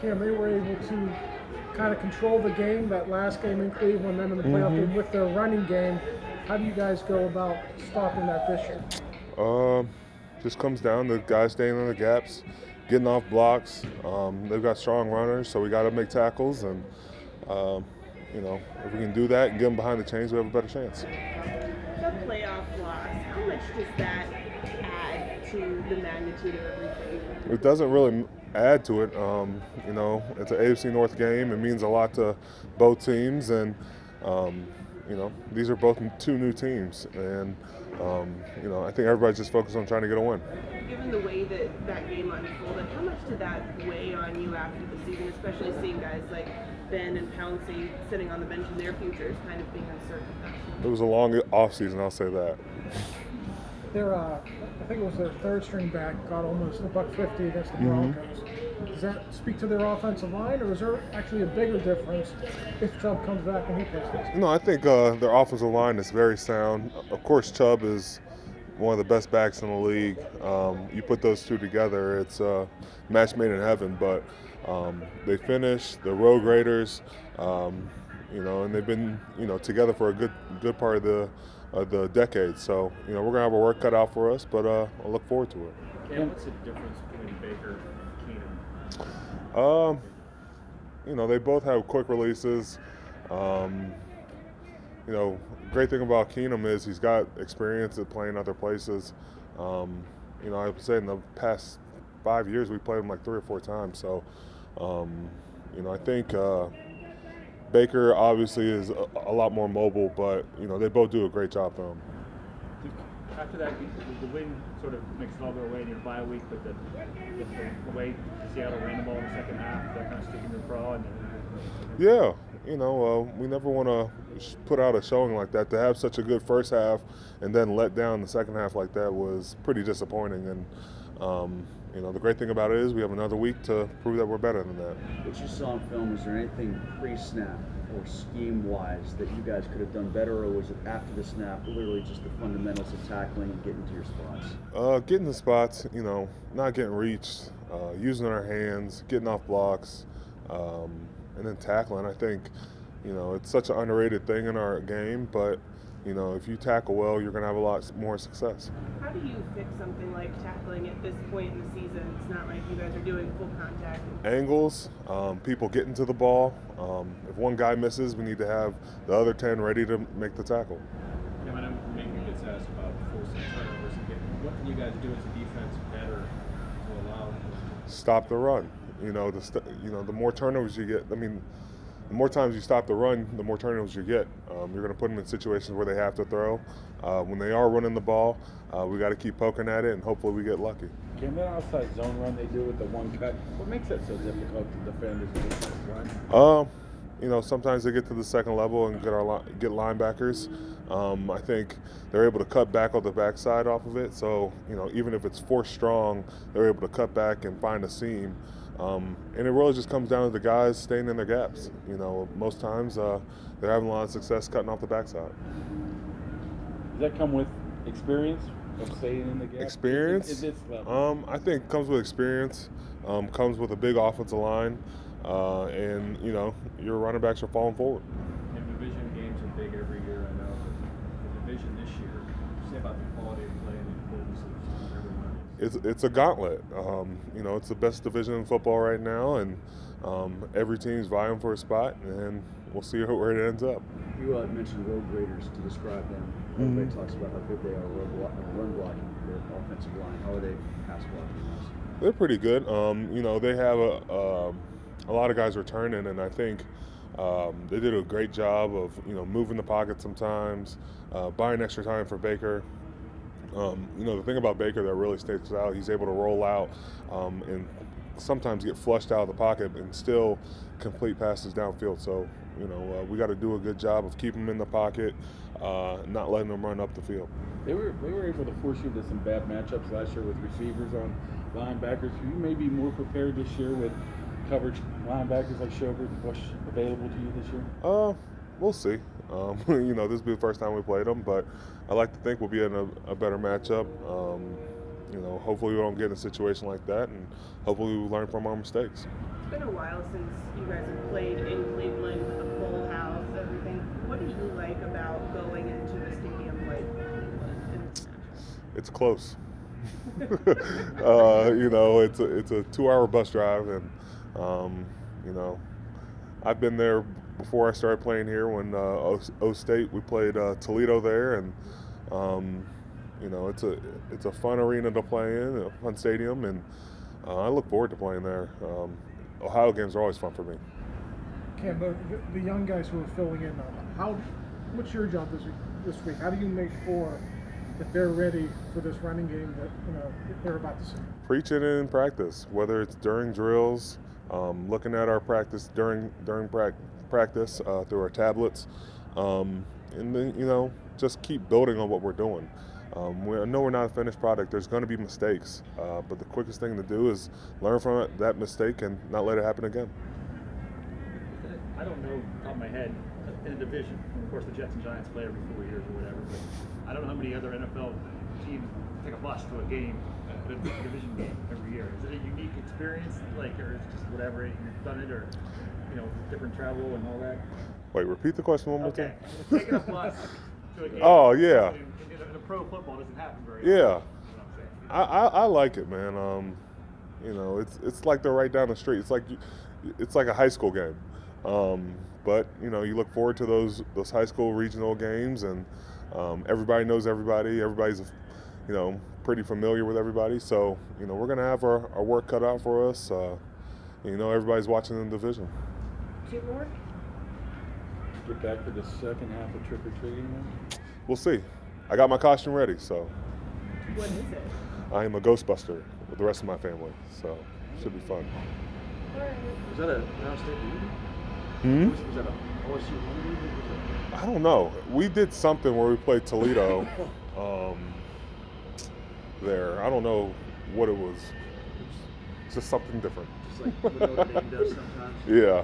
Cam, they were able to kind of control the game, that last game in Cleveland, then in the playoff game with their running game. How do you guys go about stopping that this year? Um, just comes down to guys staying in the gaps, getting off blocks. They've got strong runners, so we got to make tackles, and um, if we can do that and get them behind the chains, we have a better chance. The playoff loss, how much does that add to the magnitude of everything? It doesn't really add to it. It's an AFC North game. It means a lot to both teams, and these are both two new teams, and I think everybody's just focused on trying to get a win. Given the way that game unfolded, how much did that weigh on you after the season, especially seeing guys like Ben and Pouncey sitting on the bench and their futures kind of being uncertain? It was a long off season, I'll say that. I think it was their third string back, got almost $150 against the Broncos. Does that speak to their offensive line, or is there actually a bigger difference if Chubb comes back and he plays this? No, I think their offensive line is very sound. Of course, Chubb is one of the best backs in the league. You put those two together, it's a match made in heaven. But they finished the Road Raiders, and they've been together for a good part of the decade. So we're gonna have our work cut out for us, but I look forward to it. Cam, what's the difference between Baker and Keenum? They both have quick releases. Great thing about Keenum is he's got experience at playing other places. I would say in the past 5 years we played him like 3 or 4 times. So, I think Baker obviously is a lot more mobile, but they both do a great job for him. After that, the win sort of makes it all go away in your bye week, but the way Seattle ran the ball in the second half, that kind of sticking your craw. Yeah, we never want to put out a showing like that. To have such a good first half and then let down the second half like that was pretty disappointing. And the great thing about it is we have another week to prove that we're better than that. What you saw on film, is there anything pre-snap or scheme-wise that you guys could have done better, or was it after the snap literally just the fundamentals of tackling and getting to your spots? Getting the spots, not getting reached, using our hands, getting off blocks, and then tackling. I think, it's such an underrated thing in our game, but if you tackle well, you're going to have a lot more success. How do you fix something like tackling at this point in the season? It's not like you guys are doing full contact. Angles, people getting to the ball. If one guy misses, we need to have the other 10 ready to make the tackle. Yeah, when I'm making gets asked about forcing turnovers, what can you guys do as a defense better to allow? Stop the run. The more turnovers you get, the more times you stop the run, the more turnovers you get. You're going to put them in situations where they have to throw. When they are running the ball, we got to keep poking at it, and hopefully we get lucky. Can that outside zone run they do with the one cut, what makes that so difficult to defend as a defensive run? Sometimes they get to the second level and get linebackers. I think they're able to cut back on the backside off of it. So, even if it's forced strong, they're able to cut back and find a seam. And it really just comes down to the guys staying in their gaps. Most times they're having a lot of success cutting off the backside. Does that come with experience of staying in the gaps? Experience? At this level? I think it comes with experience, comes with a big offensive line, and, your running backs are falling forward. And division games are big every year, I know. But the division this year, say about the quality of play and the importance of everyone. It's a gauntlet. It's the best division in football right now, and every team's vying for a spot, and we'll see where it ends up. You mentioned Road Raiders to describe them. Everybody talks about how good they are run blocking, their offensive line. How are they pass blocking? They're pretty good. They have a lot of guys returning, and I think they did a great job of moving the pocket sometimes, buying extra time for Baker. The thing about Baker that really sticks out, he's able to roll out and sometimes get flushed out of the pocket and still complete passes downfield. So, we got to do a good job of keeping him in the pocket, not letting him run up the field. They were able to force you into some bad matchups last year with receivers on linebackers. Are you maybe more prepared this year with coverage linebackers like Schobert and Bush available to you this year? We'll see. This will be the first time we played them, but I like to think we'll be in a better matchup. Hopefully we don't get in a situation like that, and hopefully we learn from our mistakes. been a while since you guys have played in Cleveland with a full house, everything. What do you like about going into a stadium like Cleveland in this matchup? It's close. You know, it's a 2-hour bus drive, and you know, I've been there before I started playing here. When O State, we played Toledo there, and you know, it's a fun arena to play in, a fun stadium, and I look forward to playing there. Ohio games are always fun for me. Cam, the young guys who are filling in, what's your job this week? How do you make sure that they're ready for this running game that they're about to see? Preach it in practice, whether it's during drills, looking at our practice during practice through our tablets, and then just keep building on what we're doing. I know we're not a finished product. There's going to be mistakes, but the quickest thing to do is learn from that mistake and not let it happen again. I don't know off the top of my head in a division. Of course, the Jets and Giants play every 4 years or whatever, but I don't know how many other NFL teams take a bus to a game, a division game every year. Is it a unique experience, or is it just whatever you've done it, or different travel and all that? Wait, repeat the question one more time. Taking a bus to a game. Oh yeah. In a pro football doesn't happen very often. Yeah. I like it, man. It's like they're right down the street. It's like a high school game. But you look forward to those high school regional games, and everybody knows everybody. Everybody's pretty familiar with everybody. So we're gonna have our work cut out for us. Everybody's watching in the division. Two more. Get back for the second half of trick or treating then? We'll see. I got my costume ready, so. What is it? I am a Ghostbuster with the rest of my family, so should be fun. Was that a Ohio State movie? Was that a OSU movie? I don't know. We did something where we played Toledo there. I don't know what it was. It's just something different. Just like what Notre Dame does sometimes? Yeah.